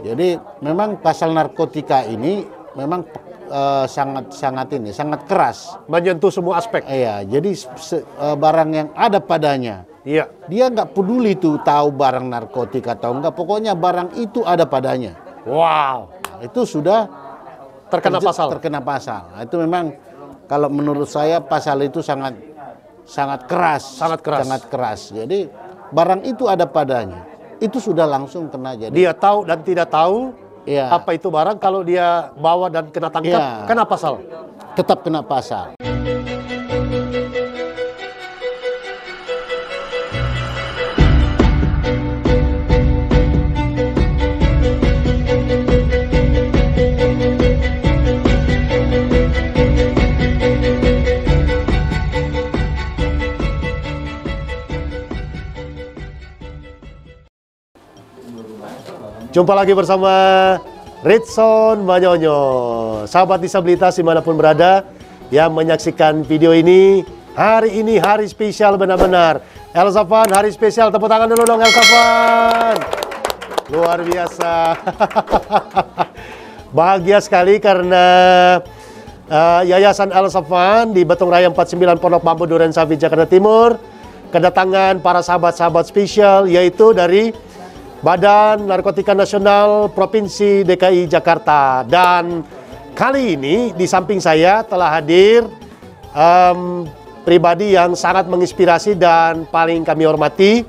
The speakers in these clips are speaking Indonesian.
Jadi memang pasal narkotika ini memang sangat keras, menyentuh semua aspek. Iya, jadi barang yang ada padanya. Iya. Dia nggak peduli tuh tahu barang narkotika atau enggak, pokoknya barang itu ada padanya. Wow, Nah, itu sudah terkena pasal. Terkena pasal. Nah, itu memang kalau menurut saya pasal itu sangat keras. Sangat keras. Sangat keras. Jadi barang itu ada padanya. Itu sudah langsung kena. Jadi dia tahu dan tidak tahu ya, apa itu barang, kalau dia bawa dan kena tangkap, ya, kena pasal. Tetap kena pasal. Jumpa lagi bersama Ritson Manyonyo. Sahabat disabilitas dimanapun berada yang menyaksikan video ini, hari ini hari spesial benar-benar. Elsafan, hari spesial, tepuk tangan dulu dong Elsafan. Luar biasa. Bahagia sekali karena Yayasan Elsafan di Betung Raya 49 Pondok Bambu Durensawi, Jakarta Timur kedatangan para sahabat-sahabat spesial, yaitu dari Badan Narkotika Nasional Provinsi DKI Jakarta. Dan kali ini di samping saya telah hadir pribadi yang sangat menginspirasi dan paling kami hormati,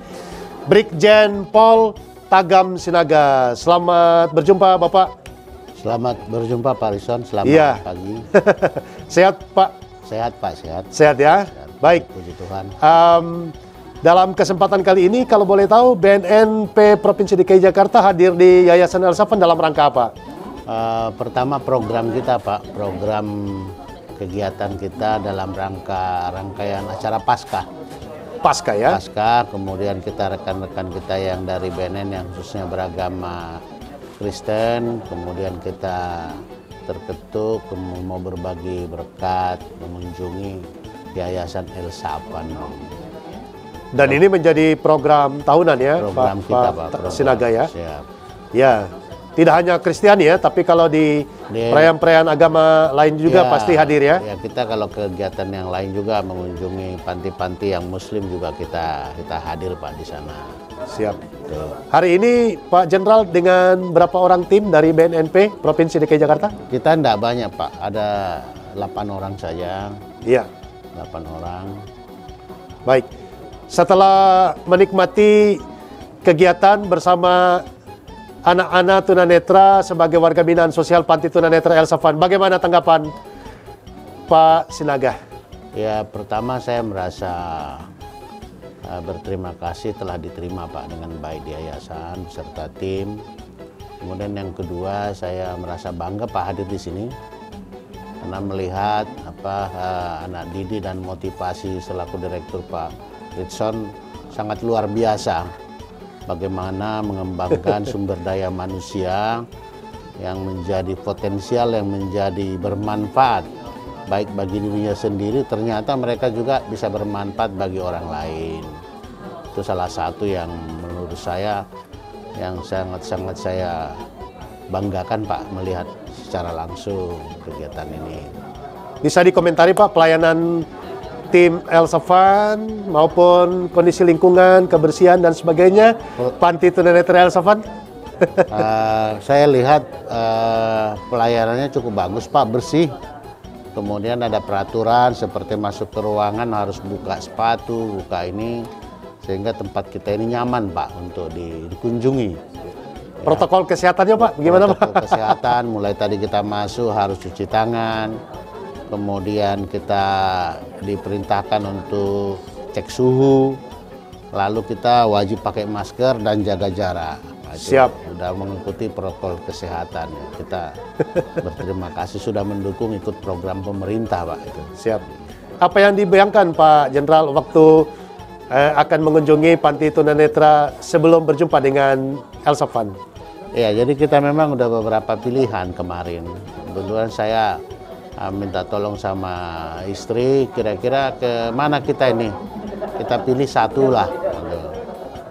Brigjen Pol Tagam Sinaga. Selamat berjumpa Bapak. Selamat berjumpa Pak Rison, selamat pagi. Sehat Pak? Sehat Pak, sehat. Sehat ya? Sehat. Baik. Puji Tuhan. Dalam kesempatan kali ini, kalau boleh tahu, BNNP Provinsi DKI Jakarta hadir di Yayasan Elsafan dalam rangka apa? Pertama program kita Pak, program kegiatan kita dalam rangkaian acara Paskah. Paskah ya? Paskah, kemudian kita rekan-rekan kita yang dari BNN yang khususnya beragama Kristen, kemudian kita terketuk mau berbagi berkat, mengunjungi Yayasan Elsafan. Dan ini menjadi program tahunan ya, program kita, Pak Sinaga ya. Siap. Ya, tidak hanya Kristiani ya, tapi kalau di perayaan-perayaan agama lain juga pasti hadir ya. Ya, kita kalau kegiatan yang lain juga mengunjungi panti-panti yang Muslim juga kita hadir Pak di sana. Siap. Tuh. Hari ini Pak Jenderal dengan berapa orang tim dari BNNP Provinsi DKI Jakarta? Kita enggak banyak Pak, ada 8 orang saja. Iya. 8 orang. Baik. Setelah menikmati kegiatan bersama anak-anak tunanetra sebagai warga binaan sosial Panti Tunanetra Elsafan, bagaimana tanggapan Pak Sinaga? Ya, pertama saya merasa berterima kasih telah diterima Pak dengan baik di yayasan beserta tim. Kemudian yang kedua, saya merasa bangga Pak hadir di sini karena melihat anak didik dan motivasi selaku direktur Pak Ritson sangat luar biasa bagaimana mengembangkan sumber daya manusia yang menjadi potensial, yang menjadi bermanfaat baik bagi dirinya sendiri, ternyata mereka juga bisa bermanfaat bagi orang lain. Itu salah satu yang menurut saya yang sangat-sangat saya banggakan Pak melihat secara langsung kegiatan ini. Bisa dikomentari Pak pelayanan tim Elsafan maupun kondisi lingkungan, kebersihan dan sebagainya Panti Tunanetra Elsafan? Saya lihat pelayanannya cukup bagus Pak, bersih. Kemudian ada peraturan seperti masuk ke ruangan harus buka sepatu, buka ini, sehingga tempat kita ini nyaman Pak untuk dikunjungi. Protokol kesehatannya Pak, bagaimana Pak? Protokol kesehatan, mulai tadi kita masuk harus cuci tangan. Kemudian kita diperintahkan untuk cek suhu, lalu kita wajib pakai masker dan jaga jarak. Siap. Sudah mengikuti protokol kesehatan. Kita berterima kasih sudah mendukung ikut program pemerintah Pak. Itu. Siap. Apa yang dibayangkan Pak Jenderal waktu akan mengunjungi Panti Tunanetra sebelum berjumpa dengan Elsafan? Ya, jadi kita memang udah beberapa pilihan kemarin. Kebetulan saya minta tolong sama istri, kira-kira ke mana kita ini? Kita pilih satu lah.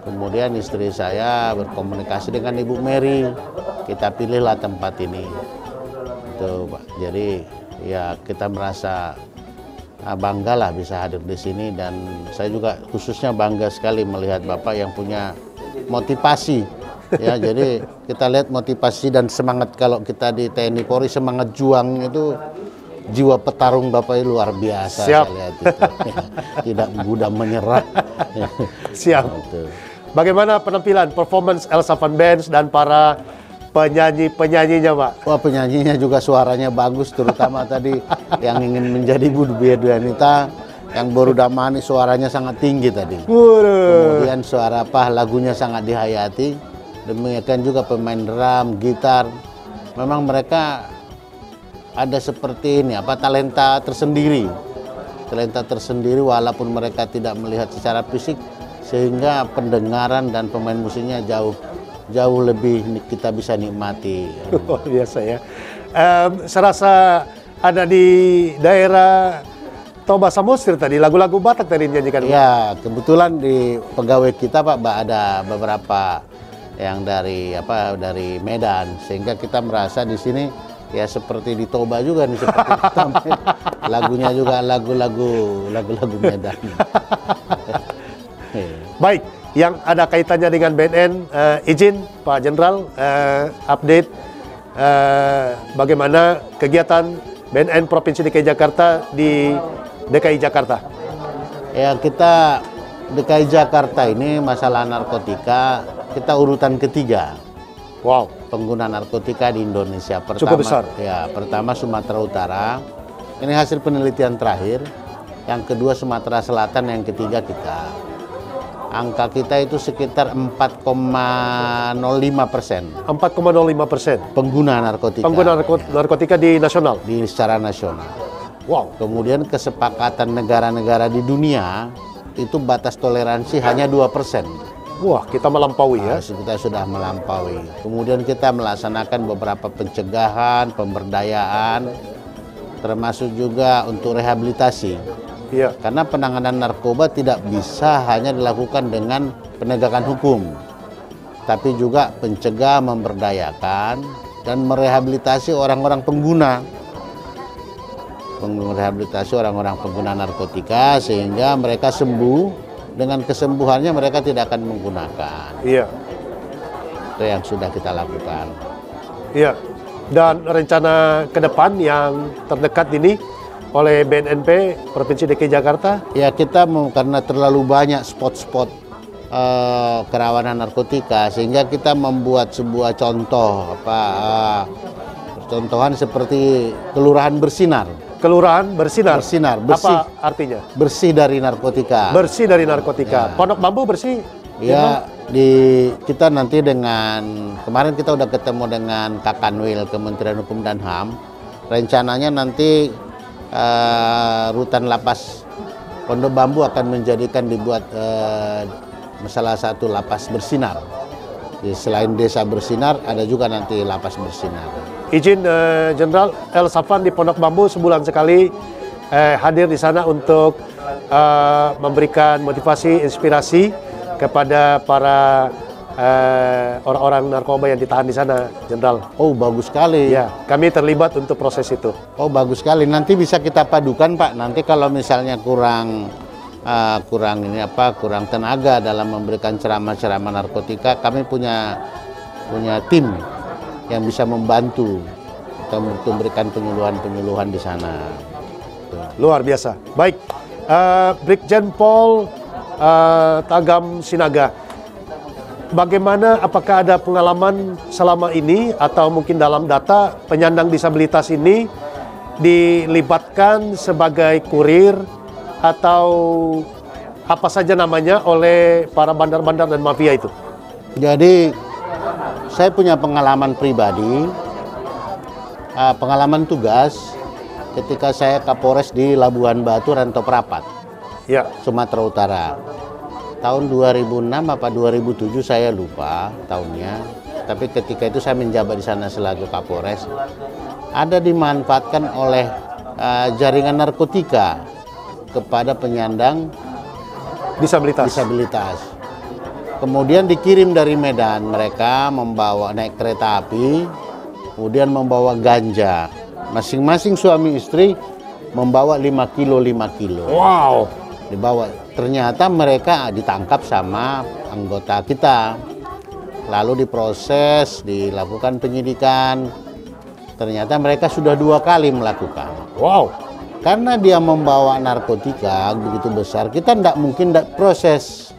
Kemudian istri saya berkomunikasi dengan Ibu Mary, kita pilihlah tempat ini. Tuh, Pak. Jadi ya kita merasa bangga lah bisa hadir di sini, dan saya juga khususnya bangga sekali melihat Bapak yang punya motivasi. Ya, jadi kita lihat motivasi dan semangat kalau kita di TNI Polri, semangat juang itu, jiwa petarung Bapak itu luar biasa. Siap. Saya lihat itu. Tidak mudah menyerah. Siap. Gitu. Bagaimana penampilan, performance Elsa Van Benz dan para penyanyinya, Pak? Wah, penyanyinya juga suaranya bagus, terutama tadi yang ingin menjadi Bu Dwi-Dwianita yang baru damani suaranya sangat tinggi tadi. Kemudian suara lagunya sangat dihayati. Demikian juga pemain drum, gitar. Memang mereka ada seperti ini talenta tersendiri. Talenta tersendiri walaupun mereka tidak melihat secara fisik, sehingga pendengaran dan pemain musiknya jauh lebih kita bisa nikmati. Luar biasa ya. Saya rasa ada di daerah Toba Samosir tadi, lagu-lagu Batak tadi dinyanyikan. Ya, kebetulan di pegawai kita Pak ada beberapa yang dari Medan, sehingga kita merasa di sini ya seperti di Toba juga nih, seperti lagunya juga lagu-lagu Medan. Baik, yang ada kaitannya dengan BNN, izin Pak Jenderal update bagaimana kegiatan BNN Provinsi DKI Jakarta di DKI Jakarta. Ya, kita DKI Jakarta ini masalah narkotika kita urutan ketiga. Wow, Pengguna narkotika di Indonesia. cukup besar. Ya, pertama Sumatera Utara. Ini hasil penelitian terakhir. Yang kedua Sumatera Selatan, yang ketiga kita. Angka kita itu sekitar 4,05%. 4,05% pengguna narkotika. pengguna narkotika di nasional. Secara nasional. Wow. Kemudian kesepakatan negara-negara di dunia itu batas toleransi hanya 2%. Wah, kita melampaui ya. Kita sudah melampaui. Kemudian kita melaksanakan beberapa pencegahan, pemberdayaan, termasuk juga untuk rehabilitasi. Iya. Karena penanganan narkoba tidak bisa hanya dilakukan dengan penegakan hukum, tapi juga pencegah, memberdayakan, dan merehabilitasi orang-orang pengguna. Merehabilitasi orang-orang pengguna narkotika sehingga mereka sembuh. Dengan kesembuhannya mereka tidak akan menggunakan. Iya. Itu yang sudah kita lakukan. Iya. Dan rencana ke depan yang terdekat ini oleh BNNP Provinsi DKI Jakarta? Ya, kita karena terlalu banyak spot-spot kerawanan narkotika, sehingga kita membuat sebuah contoh contohan seperti Kelurahan Bersinar. Kelurahan Bersinar. Bersinar, bersih. Apa artinya? Bersih dari narkotika. Bersih dari narkotika. Ya. Pondok Bambu bersih? Ya, kita nanti kemarin kita udah ketemu dengan Kak Kanwil Kementerian Hukum dan HAM. Rencananya nanti rutan lapas Pondok Bambu akan dibuat salah satu lapas bersinar. Jadi, selain desa bersinar, ada juga nanti lapas bersinar. Izin Jenderal, Elsa Van di Pondok Bambu sebulan sekali hadir di sana untuk memberikan motivasi, inspirasi kepada para orang-orang narkoba yang ditahan di sana, Jenderal. Oh, bagus sekali. Ya, kami terlibat untuk proses itu. Oh, bagus sekali. Nanti bisa kita padukan, Pak. Nanti kalau misalnya kurang tenaga dalam memberikan ceramah-ceramah narkotika, kami punya tim yang bisa membantu atau memberikan penyuluhan-penyuluhan di sana. Luar biasa. Baik, Brigjen Pol Tagam Sinaga, bagaimana, apakah ada pengalaman selama ini atau mungkin dalam data penyandang disabilitas ini dilibatkan sebagai kurir atau apa saja namanya oleh para bandar-bandar dan mafia itu? Jadi saya punya pengalaman pribadi, pengalaman tugas ketika saya Kapolres di Labuhan Batu, Rantau Prapat, Ya. Sumatera Utara. Tahun 2006 apa 2007 saya lupa tahunnya. Tapi ketika itu saya menjabat di sana selaku Kapolres. Ada dimanfaatkan oleh jaringan narkotika kepada penyandang Disabilitas. Kemudian dikirim dari Medan, mereka membawa naik kereta api, kemudian membawa ganja. Masing-masing suami istri membawa 5 kilo, 5 kilo. Wow. Dibawa. Ternyata mereka ditangkap sama anggota kita. Lalu diproses, dilakukan penyidikan. Ternyata mereka sudah 2 kali melakukan. Wow. Karena dia membawa narkotika begitu besar, kita tidak mungkin proses.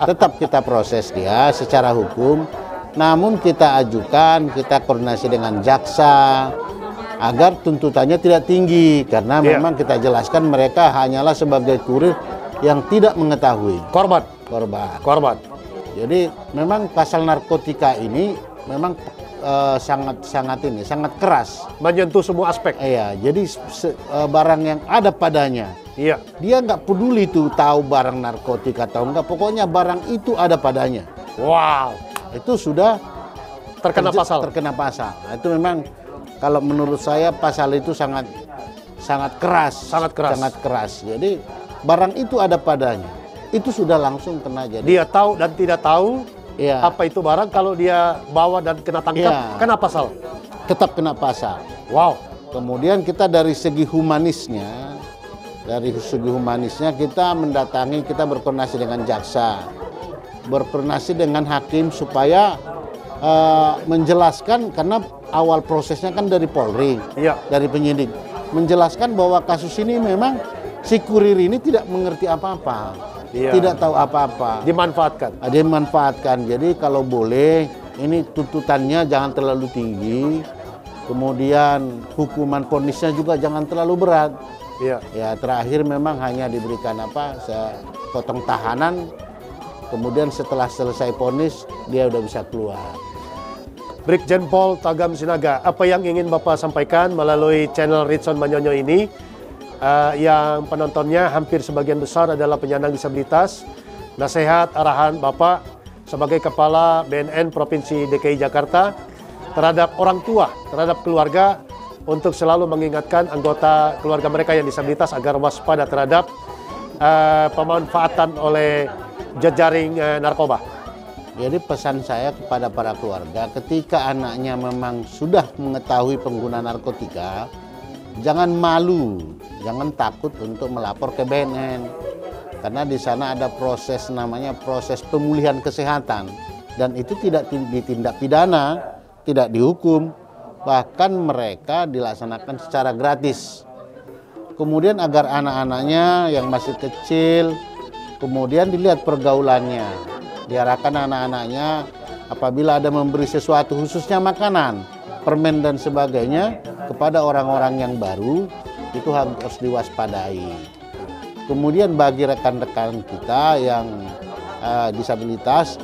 Tetap kita proses dia secara hukum, namun kita ajukan, kita koordinasi dengan jaksa agar tuntutannya tidak tinggi, karena memang kita jelaskan mereka hanyalah sebagai kurir yang tidak mengetahui Korban. Jadi memang pasal narkotika ini memang sangat keras, Menyentuh semua aspek. iya. Jadi barang yang ada padanya, Iya. dia nggak peduli tuh tahu barang narkotika atau enggak, pokoknya barang itu ada padanya. Wow. Itu sudah Terkena pasal. Terkena pasal. Nah, itu memang kalau menurut saya pasal itu sangat keras. Sangat keras. Jadi barang itu ada padanya. Itu sudah langsung kena. Jadi Dia tahu dan tidak tahu iya, apa itu barang, kalau dia bawa dan kena tangkap, Iya. kena pasal. tetap kena pasal. Wow. Kemudian kita dari segi humanisnya kita mendatangi, kita berkoordinasi dengan jaksa, berkoordinasi dengan hakim supaya menjelaskan, karena awal prosesnya kan dari Polri, Iya. dari penyidik, menjelaskan bahwa kasus ini memang si kurir ini tidak mengerti apa-apa, Iya. tidak tahu apa-apa, Dimanfaatkan. dimanfaatkan. Jadi kalau boleh ini tuntutannya jangan terlalu tinggi, kemudian hukuman vonisnya juga jangan terlalu berat. Iya. Ya terakhir memang hanya diberikan sepotong tahanan, kemudian setelah selesai vonis dia udah bisa keluar. Brigjen Pol Tagam Sinaga, apa yang ingin Bapak sampaikan melalui channel Ritson Manyonyo ini, yang penontonnya hampir sebagian besar adalah penyandang disabilitas, nasihat arahan Bapak sebagai Kepala BNN Provinsi DKI Jakarta terhadap orang tua, terhadap keluarga, untuk selalu mengingatkan anggota keluarga mereka yang disabilitas agar waspada terhadap pemanfaatan oleh jejaring narkoba. Jadi pesan saya kepada para keluarga, ketika anaknya memang sudah mengetahui pengguna narkotika, jangan malu, jangan takut untuk melapor ke BNN. Karena di sana ada proses namanya proses pemulihan kesehatan, dan itu tidak ditindak pidana, tidak dihukum, bahkan mereka dilaksanakan secara gratis. Kemudian agar anak-anaknya yang masih kecil, kemudian dilihat pergaulannya. Diarahkan anak-anaknya apabila ada memberi sesuatu, khususnya makanan, permen dan sebagainya, kepada orang-orang yang baru, itu harus diwaspadai. Kemudian bagi rekan-rekan kita yang disabilitas,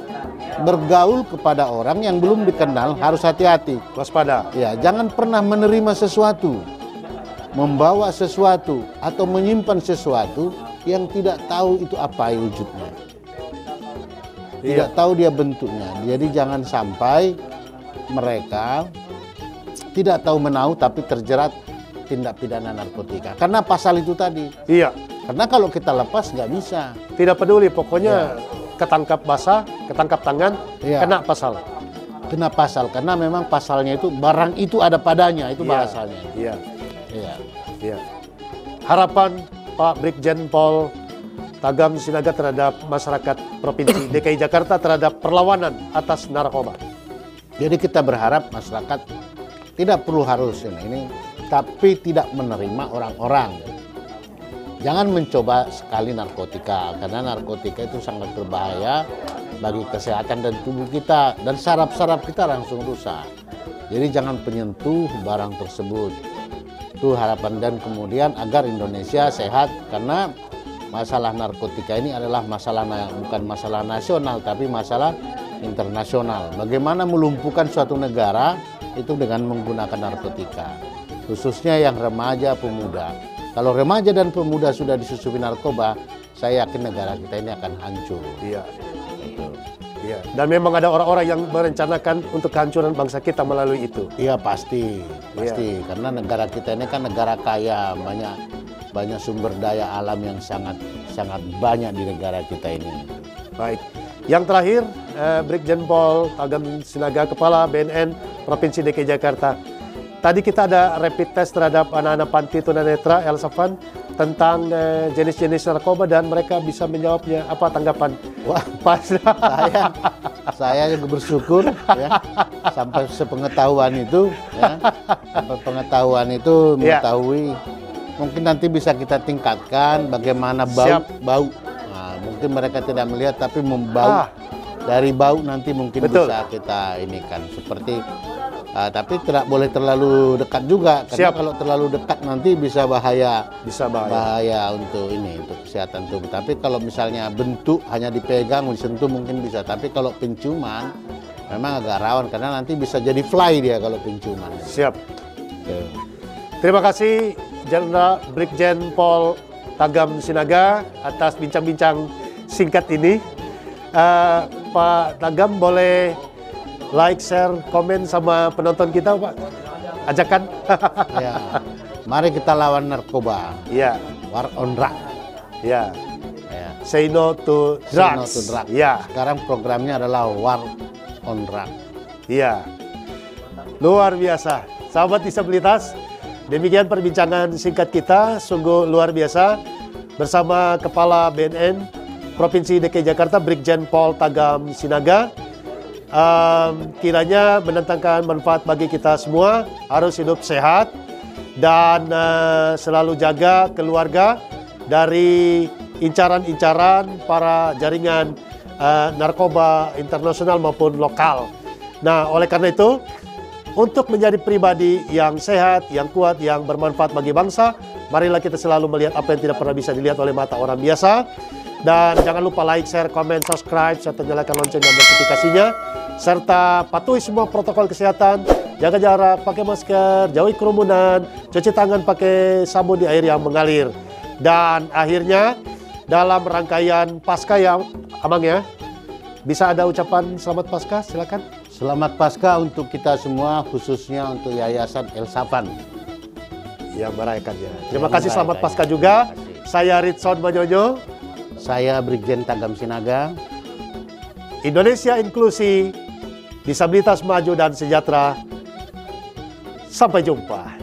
bergaul kepada orang yang belum dikenal harus hati-hati. Waspada. Ya, jangan pernah menerima sesuatu, membawa sesuatu, atau menyimpan sesuatu yang tidak tahu itu apa wujudnya. Tidak tahu dia bentuknya. Jadi jangan sampai mereka tidak tahu menahu tapi terjerat tindak pidana narkotika. Karena pasal itu tadi. Iya. Karena kalau kita lepas nggak bisa. Tidak peduli, pokoknya ketangkap basah, ketangkap tangan, Iya. kena pasal. Kena pasal. Karena memang pasalnya itu barang itu ada padanya. Itu bahasanya. Iya. Iya. Iya. Harapan Pak Brigjen Pol Tagam Sinaga terhadap masyarakat Provinsi DKI Jakarta terhadap perlawanan atas narkoba. Jadi kita berharap masyarakat tidak perlu harus ini, tapi tidak menerima orang-orang. Jangan mencoba sekali narkotika, karena narkotika itu sangat berbahaya bagi kesehatan dan tubuh kita, dan saraf-saraf kita langsung rusak. Jadi jangan penyentuh barang tersebut. Itu harapan, dan kemudian agar Indonesia sehat, karena masalah narkotika ini adalah bukan masalah nasional, tapi masalah internasional. Bagaimana melumpuhkan suatu negara itu dengan menggunakan narkotika, khususnya yang remaja, pemuda. Kalau remaja dan pemuda sudah disusupi narkoba, saya yakin negara kita ini akan hancur. Iya. Itu. Iya. Dan memang ada orang-orang yang merencanakan untuk kehancuran bangsa kita melalui itu. Iya pasti. Karena negara kita ini kan negara kaya, banyak sumber daya alam yang sangat banyak di negara kita ini. Baik. Yang terakhir, Brigjen Pol Tagam Sinaga, Kepala BNN Provinsi DKI Jakarta. Tadi kita ada rapid test terhadap anak-anak panti tunanetra El Safan tentang jenis-jenis narkoba dan mereka bisa menjawabnya. Apa tanggapan? Wah, Pas. saya juga bersyukur ya, sampai sepengetahuan itu ya, sampai pengetahuan itu mengetahui. Mungkin nanti bisa kita tingkatkan bagaimana bau. Nah, mungkin mereka tidak melihat tapi membau. Dari bau nanti mungkin bisa kita ini kan seperti tapi tidak boleh terlalu dekat juga karena kalau terlalu dekat nanti bisa bahaya untuk ini, untuk kesehatan tubuh. Tapi kalau misalnya bentuk hanya dipegang disentuh mungkin bisa, tapi kalau penciuman memang agak rawan karena nanti bisa jadi fly dia kalau penciuman. Siap. Terima kasih Jenderal Brigjen Pol Tagam Sinaga atas bincang-bincang singkat ini. Pak Tagam boleh like, share, komen sama penonton kita, Pak? Ajakan. Ya. Mari kita lawan narkoba. Ya. War on drug. Ya. Ya. Say no to drugs. Say no to drug. Ya. Sekarang programnya adalah War on drug. Iya. Luar biasa. Sahabat disabilitas, demikian perbincangan singkat kita, sungguh luar biasa bersama Kepala BNN Provinsi DKI Jakarta, Brigjen Pol Tagam Sinaga. Kiranya mendatangkan manfaat bagi kita semua, harus hidup sehat dan selalu jaga keluarga dari incaran-incaran para jaringan narkoba internasional maupun lokal. Nah, oleh karena itu, untuk menjadi pribadi yang sehat, yang kuat, yang bermanfaat bagi bangsa, marilah kita selalu melihat apa yang tidak pernah bisa dilihat oleh mata orang biasa. Dan jangan lupa like, share, komen, subscribe, serta nyalakan lonceng dan notifikasinya. Serta patuhi semua protokol kesehatan, jaga jarak, pakai masker, jauhi kerumunan, cuci tangan pakai sabun di air yang mengalir. Dan akhirnya, dalam rangkaian Paskah ya, Abang ya, bisa ada ucapan selamat Paskah, silakan. Selamat Paskah untuk kita semua, khususnya untuk Yayasan El Safan yang merayakannya. Terima kasih, selamat Paskah juga. Saya Ritson Manyonyo. Saya Brigjen Tagam Sinaga. Indonesia inklusi, disabilitas maju dan sejahtera. Sampai jumpa.